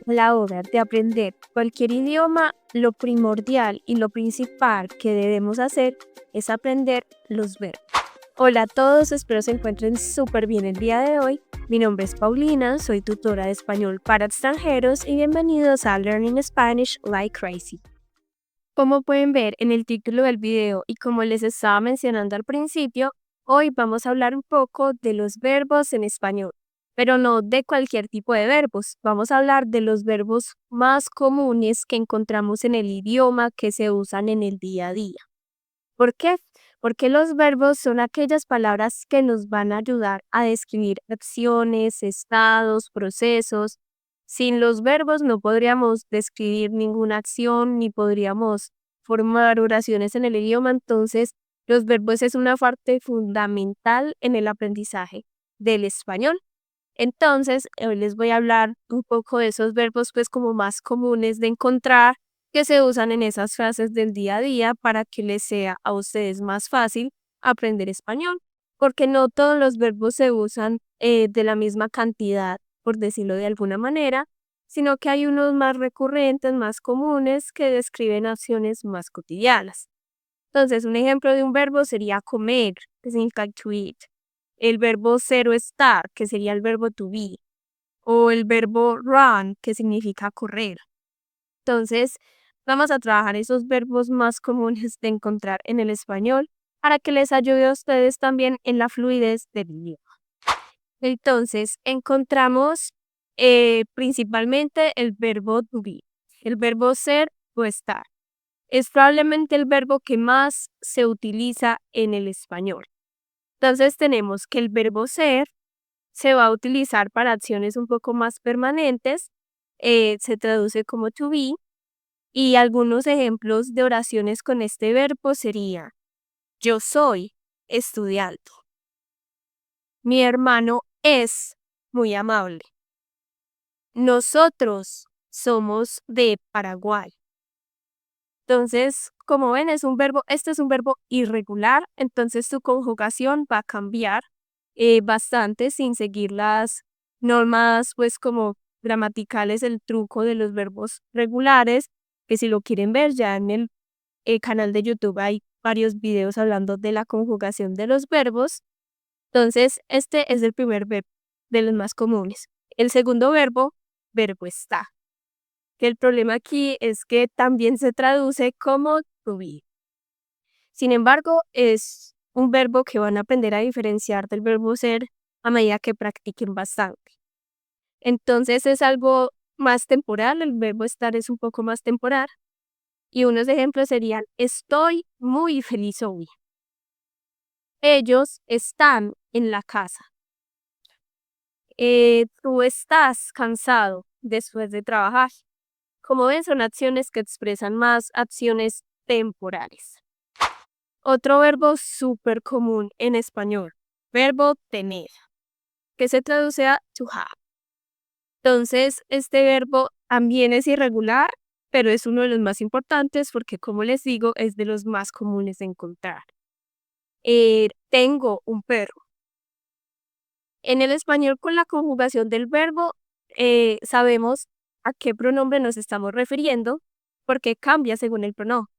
A la hora de aprender cualquier idioma, lo primordial y lo principal que debemos hacer es aprender los verbos. Hola a todos, espero se encuentren súper bien el día de hoy. Mi nombre es Paulina, soy tutora de español para extranjeros y bienvenidos a Learning Spanish Like Crazy. Como pueden ver en el título del video y como les estaba mencionando al principio, hoy vamos a hablar un poco de los verbos en español, pero no de cualquier tipo de verbos. Vamos a hablar de los verbos más comunes que encontramos en el idioma que se usan en el día a día. ¿Por qué? Porque los verbos son aquellas palabras que nos van a ayudar a describir acciones, estados, procesos. Sin los verbos no podríamos describir ninguna acción ni podríamos formar oraciones en el idioma. Entonces, los verbos es una parte fundamental en el aprendizaje del español. Entonces, hoy les voy a hablar un poco de esos verbos pues como más comunes de encontrar que se usan en esas frases del día a día para que les sea a ustedes más fácil aprender español, porque no todos los verbos se usan de la misma cantidad, por decirlo de alguna manera, sino que hay unos más recurrentes, más comunes, que describen acciones más cotidianas. Entonces, un ejemplo de un verbo sería comer, que significa to eat. El verbo ser o estar, que sería el verbo to be. O el verbo run, que significa correr. Entonces, vamos a trabajar esos verbos más comunes de encontrar en el español para que les ayude a ustedes también en la fluidez del idioma. Entonces, encontramos principalmente el verbo to be, el verbo ser o estar. Es probablemente el verbo que más se utiliza en el español. Entonces, tenemos que el verbo ser se va a utilizar para acciones un poco más permanentes, se traduce como to be. Y algunos ejemplos de oraciones con este verbo sería: yo soy estudiante. Mi hermano es muy amable. Nosotros somos de Paraguay. Entonces, como ven, este es un verbo irregular, entonces su conjugación va a cambiar bastante sin seguir las normas, pues como gramaticales, el truco de los verbos regulares, que si lo quieren ver ya en el canal de YouTube hay varios videos hablando de la conjugación de los verbos. Entonces, este es el primer verbo de los más comunes. El segundo verbo está. Que el problema aquí es que también se traduce como to be. Sin embargo, es un verbo que van a aprender a diferenciar del verbo ser a medida que practiquen bastante. Entonces es algo más temporal, el verbo estar es un poco más temporal. Y unos ejemplos serían: estoy muy feliz hoy. Ellos están en la casa. Tú estás cansado después de trabajar. Como ven, son acciones que expresan más acciones temporales. Otro verbo súper común en español, verbo tener, que se traduce a to have. Entonces, este verbo también es irregular, pero es uno de los más importantes porque, como les digo, es de los más comunes de encontrar. Tengo un perro. En el español, con la conjugación del verbo, sabemos a qué pronombre nos estamos refiriendo porque cambia según el pronombre.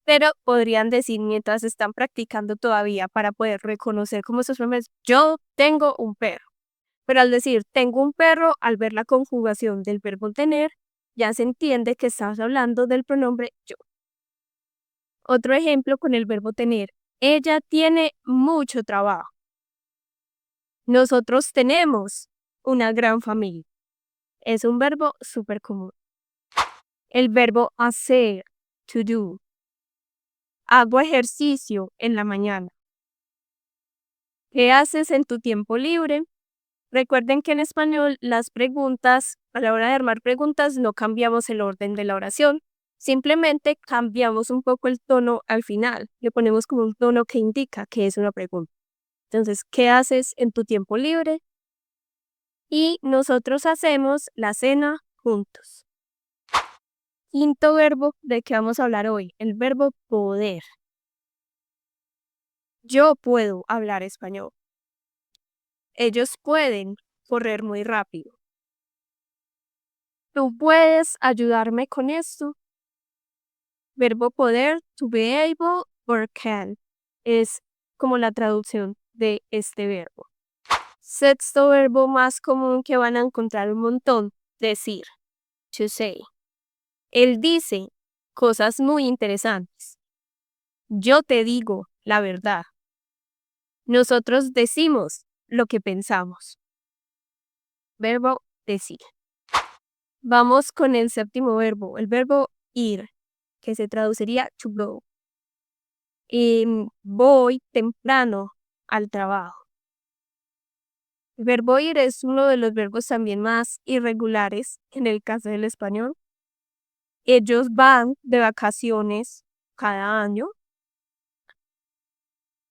Pero podrían decir mientras están practicando todavía para poder reconocer como esos pronombres: yo tengo un perro. Pero al decir tengo un perro, al ver la conjugación del verbo tener, ya se entiende que estamos hablando del pronombre yo. Otro ejemplo con el verbo tener: ella tiene mucho trabajo. Nosotros tenemos una gran familia. Es un verbo súper común. El verbo hacer, to do. Hago ejercicio en la mañana. ¿Qué haces en tu tiempo libre? Recuerden que en español las preguntas, a la hora de armar preguntas, no cambiamos el orden de la oración. Simplemente cambiamos un poco el tono al final. Le ponemos como un tono que indica que es una pregunta. Entonces, ¿qué haces en tu tiempo libre? Y nosotros hacemos la cena juntos. Quinto verbo de que vamos a hablar hoy, el verbo poder. Yo puedo hablar español. Ellos pueden correr muy rápido. ¿Tú puedes ayudarme con esto? Verbo poder, to be able or can. Es como la traducción de este verbo. Sexto verbo más común que van a encontrar un montón. Decir. To say. Él dice cosas muy interesantes. Yo te digo la verdad. Nosotros decimos lo que pensamos. Verbo decir. Vamos con el séptimo verbo, el verbo ir, que se traduciría to go. Voy temprano al trabajo. El verbo ir es uno de los verbos también más irregulares en el caso del español. Ellos van de vacaciones cada año.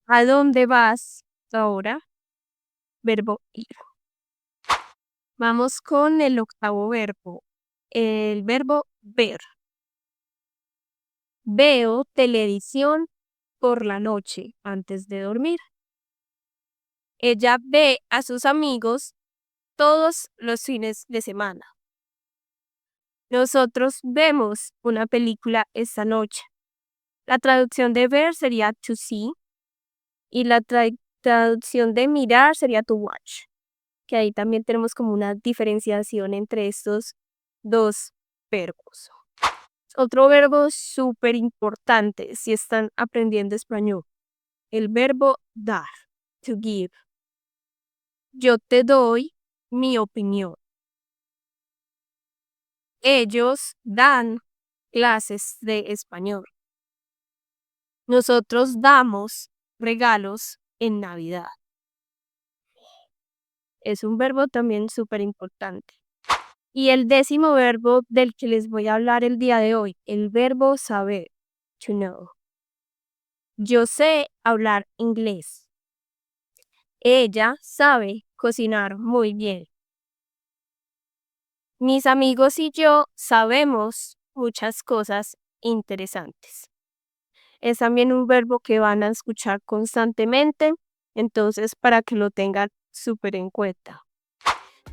¿A dónde vas ahora? Verbo ir. Vamos con el octavo verbo, el verbo ver. Veo televisión por la noche antes de dormir. Ella ve a sus amigos todos los fines de semana. Nosotros vemos una película esta noche. La traducción de ver sería to see y la traducción de mirar sería to watch, que ahí también tenemos como una diferenciación entre estos dos verbos. Otro verbo súper importante si están aprendiendo español, el verbo dar, to give. Yo te doy mi opinión. Ellos dan clases de español. Nosotros damos regalos en Navidad. Es un verbo también súper importante. Y el décimo verbo del que les voy a hablar el día de hoy, el verbo saber, to know. Yo sé hablar inglés. Ella sabe cocinar muy bien. Mis amigos y yo sabemos muchas cosas interesantes. Es también un verbo que van a escuchar constantemente, entonces para que lo tengan súper en cuenta.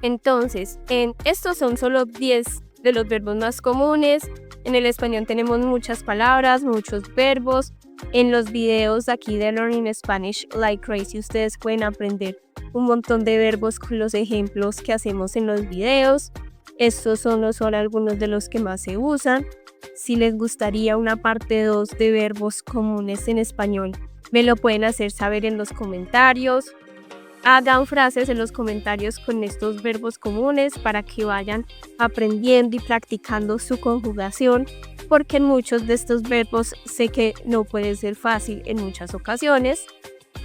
Entonces, estos son solo 10 de los verbos más comunes. En el español tenemos muchas palabras, muchos verbos. En los videos aquí de Learning Spanish Like Crazy ustedes pueden aprender un montón de verbos con los ejemplos que hacemos en los videos. Estos son algunos de los que más se usan. Si les gustaría una parte 2 de verbos comunes en español, me lo pueden hacer saber en los comentarios. Hagan frases en los comentarios con estos verbos comunes para que vayan aprendiendo y practicando su conjugación, porque en muchos de estos verbos sé que no puede ser fácil en muchas ocasiones.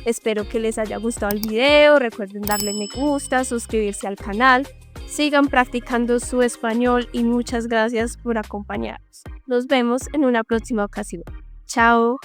Espero que les haya gustado el video, recuerden darle me gusta, suscribirse al canal, sigan practicando su español y muchas gracias por acompañarnos. Nos vemos en una próxima ocasión. Chao.